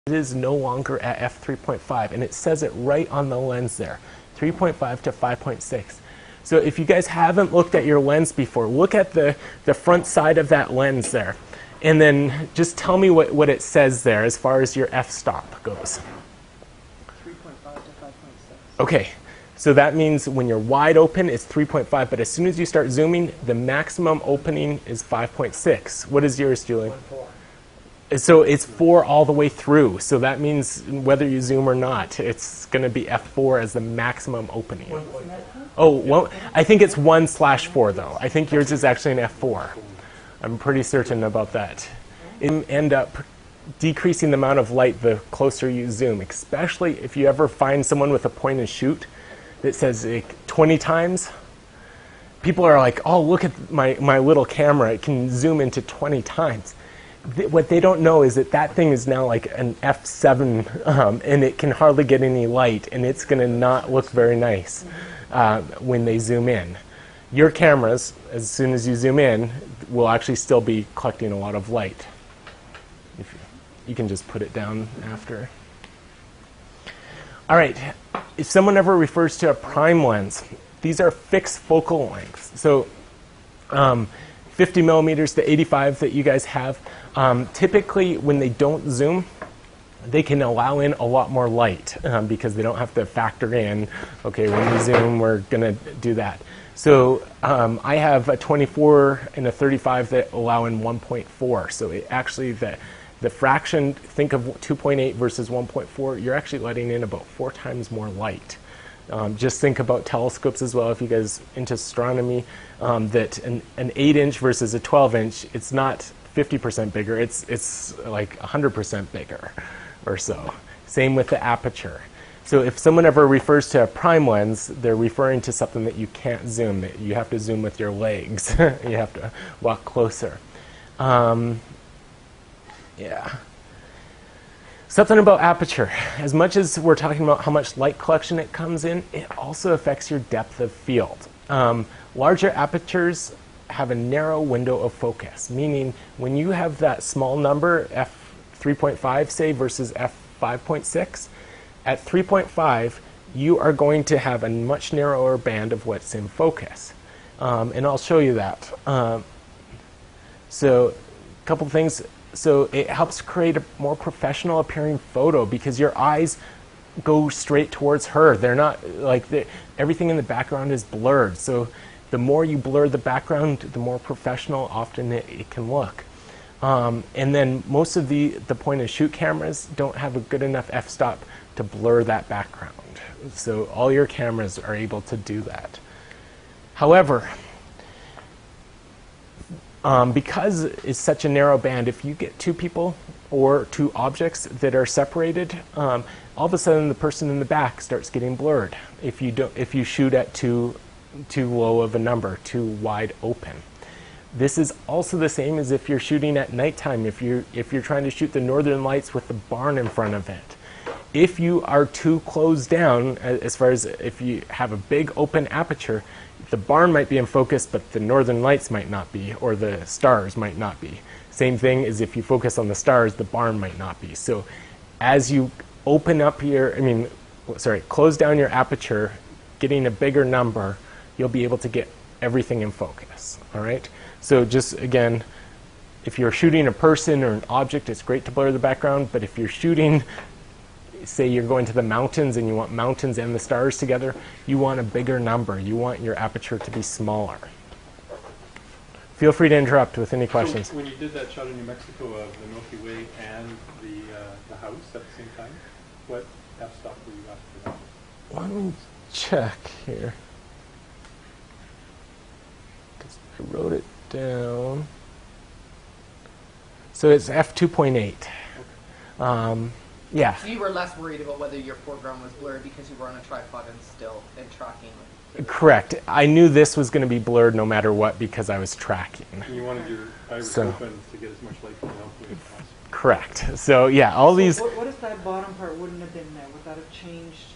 It is no longer at f3.5, and it says it right on the lens there, 3.5 to 5.6. So if you guys haven't looked at your lens before, look at the front side of that lens there, and then just tell me what it says there as far as your f-stop goes. 3.5 to 5.6. Okay, so that means when you're wide open, it's 3.5, but as soon as you start zooming, the maximum opening is 5.6. What is yours, Julian? 1.4. So it's 4 all the way through. So that means whether you zoom or not, it's going to be f4 as the maximum opening. Oh, well, I think it's 1/4 though. I think yours is actually an f4. I'm pretty certain about that. It end up decreasing the amount of light the closer you zoom, especially if you ever find someone with a point and shoot that says like 20 times. People are like, oh, look at my little camera. It can zoom into 20 times. What they don't know is that thing is now like an f7, and it can hardly get any light, and it's going to not look very nice when they zoom in. Your cameras, as soon as you zoom in, will actually still be collecting a lot of light. You can just put it down after. All right, if someone ever refers to a prime lens, these are fixed focal lengths. So 50 millimeters to 85 that you guys have. Typically, when they don't zoom, they can allow in a lot more light because they don't have to factor in, okay, when we zoom, we're going to do that. So I have a 24 and a 35 that allow in 1.4. So it actually, the fraction, think of 2.8 versus 1.4, you're actually letting in about 4 times more light. Just think about telescopes as well, if you guys into astronomy, that an 8-inch versus a 12-inch, it's not 50% bigger, it's like 100% bigger or so. Same with the aperture. So if someone ever refers to a prime lens, they're referring to something that you can't zoom, that you have to zoom with your legs. You have to walk closer. Yeah. Something about aperture. As much as we're talking about how much light collection it comes in, it also affects your depth of field. Larger apertures have a narrow window of focus, meaning when you have that small number, f3.5 say versus f5.6, at 3.5 you are going to have a much narrower band of what's in focus. And I'll show you that. So a couple things. So it helps create a more professional appearing photo because your eyes go straight towards her. They're not like everything in the background is blurred. So the more you blur the background, the more professional often it can look. And then most of the point and shoot cameras don't have a good enough f-stop to blur that background. So all your cameras are able to do that. However, because it's such a narrow band, if you get 2 people or 2 objects that are separated, all of a sudden the person in the back starts getting blurred. If you shoot at too low of a number, too wide open. This is also the same as if you're shooting at nighttime. If you're trying to shoot the northern lights with the barn in front of it. If you are too closed down, as far as if you have a big open aperture, the barn might be in focus, but the northern lights might not be, or the stars might not be. Same thing as if you focus on the stars, the barn might not be. So as you open up close down your aperture, getting a bigger number, you'll be able to get everything in focus, all right? So just, again, if you're shooting a person or an object, it's great to blur the background, but if you're shooting, say you're going to the mountains and you want mountains and the stars together, you want a bigger number. You want your aperture to be smaller. Feel free to interrupt with any questions. So when you did that shot in New Mexico of the Milky Way and the house at the same time, what f-stop were you after that? Let me check here. I wrote it down. So it's f2.8. Okay. Yeah. So you were less worried about whether your foreground was blurred because you were on a tripod and tracking. Correct. I knew this was going to be blurred no matter what because I was tracking. And you wanted your iris open to get as much light from the output as possible. Correct. So yeah, all these. What if that bottom part wouldn't have been there? Would that have changed?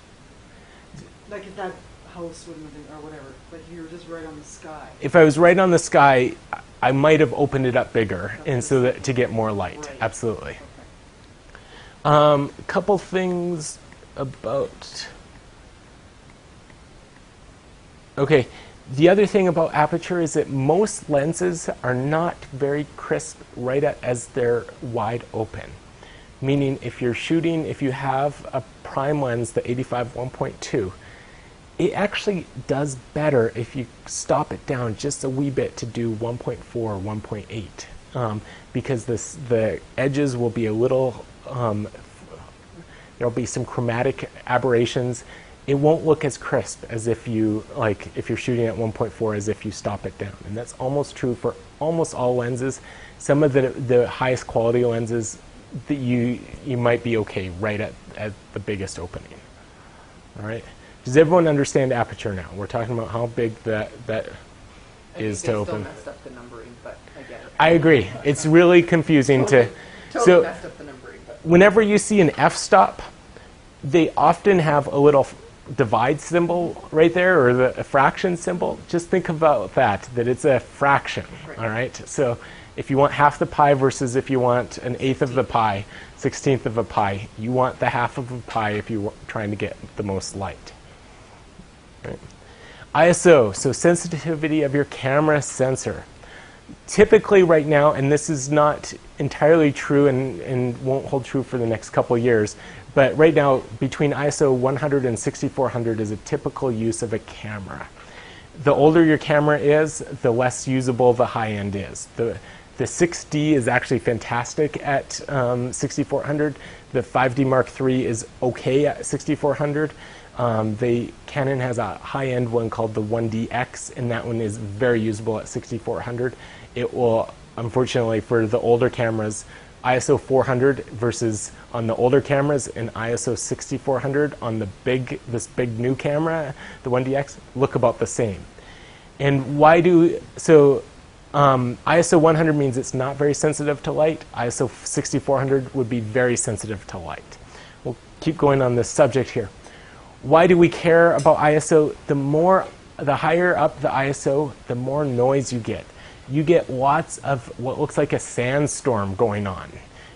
Like if that house wouldn't have been, or whatever. Like if you were just right on the sky. If I was right on the sky, I might have opened it up bigger, and so that to get more light. Right. Absolutely. Couple things about... Okay, the other thing about aperture is that most lenses are not very crisp right as they're wide open. Meaning if you're shooting, if you have a prime lens, the 85 1.2, it actually does better if you stop it down just a wee bit to do 1.4 or 1.8. Because the edges will be a little, there'll be some chromatic aberrations. It won't look as crisp as if you, like, if you're shooting at 1.4 as if you stop it down. And that's almost true for almost all lenses. Some of the highest quality lenses, that you might be okay right at the biggest opening. All right? Does everyone understand aperture now? We're talking about how big that is to open. I messed up the numbering, but I get it. I agree. It's really confusing Totally so messed up the numbering, but whenever you see an f-stop, they often have a little divide symbol right there, or a fraction symbol. Just think about that it's a fraction. Right. All right? So if you want half the pie versus if you want an eighth of the pie, 16th of a pie, you want the half of a pie if you're trying to get the most light. Right. ISO, so sensitivity of your camera sensor. Typically right now, and this is not entirely true and won't hold true for the next couple years, but right now between ISO 100 and 6400 is a typical use of a camera. The older your camera is, the less usable the high end is. The 6D is actually fantastic at 6400. The 5D Mark III is okay at 6400. Canon has a high-end one called the 1DX, and that one is very usable at 6400. It will, unfortunately, for the older cameras, ISO 400 versus on the older cameras and ISO 6400 on this big new camera, the 1DX, look about the same. And why ISO 100 means it's not very sensitive to light. ISO 6400 would be very sensitive to light. We'll keep going on this subject here. Why do we care about ISO? The higher up the ISO, the more noise you get. You get lots of what looks like a sandstorm going on.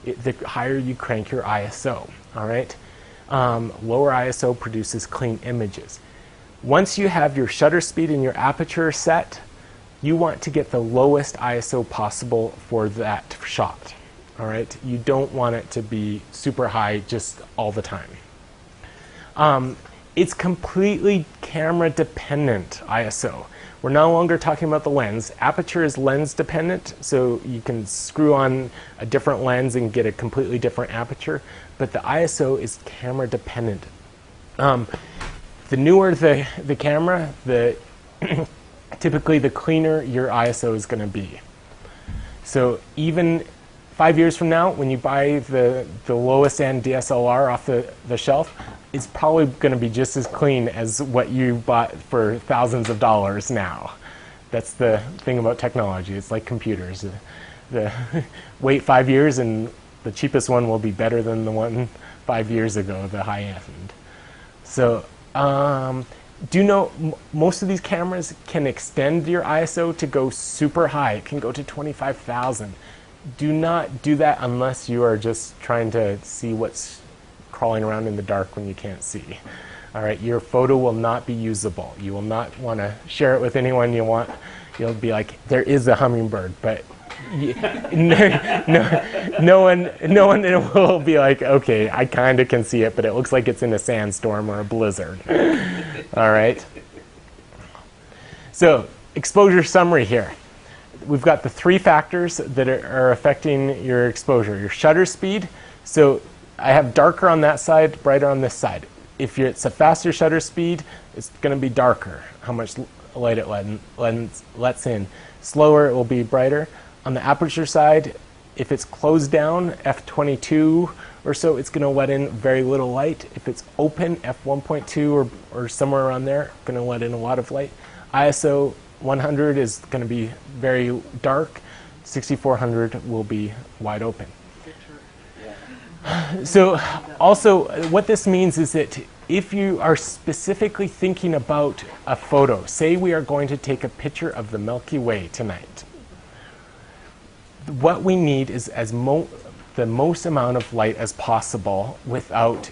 The higher you crank your ISO, all right? Lower ISO produces clean images. Once you have your shutter speed and your aperture set, you want to get the lowest ISO possible for that shot, all right? You don't want it to be super high just all the time. It's completely camera dependent, ISO. We're no longer talking about the lens. Aperture is lens dependent, so you can screw on a different lens and get a completely different aperture, but the ISO is camera dependent. The newer the camera, typically the cleaner your ISO is going to be. So even 5 years from now, when you buy the lowest end DSLR off the shelf, it's probably going to be just as clean as what you bought for thousands of dollars now. That's the thing about technology. It's like computers. Wait 5 years and the cheapest one will be better than the one 5 years ago, the high end. So do you know most of these cameras can extend your ISO to go super high. It can go to 25,000. Do not do that unless you are just trying to see what's crawling around in the dark when you can't see. All right, your photo will not be usable. You will not want to share it with anyone you want. You'll be like, there is a hummingbird, but no one will be like, okay, I kind of can see it, but it looks like it's in a sandstorm or a blizzard. All right. So, exposure summary here. We've got the three factors that are affecting your exposure. Your shutter speed. So I have darker on that side, brighter on this side. If it's a faster shutter speed, it's going to be darker, how much light it lets in. Slower, it will be brighter. On the aperture side, if it's closed down, f22 or so, it's going to let in very little light. If it's open, f1.2 or somewhere around there, going to let in a lot of light. ISO 100 is going to be very dark. 6400 will be wide open. So also what this means is that if you are specifically thinking about a photo, say we are going to take a picture of the Milky Way tonight, what we need is the most amount of light as possible without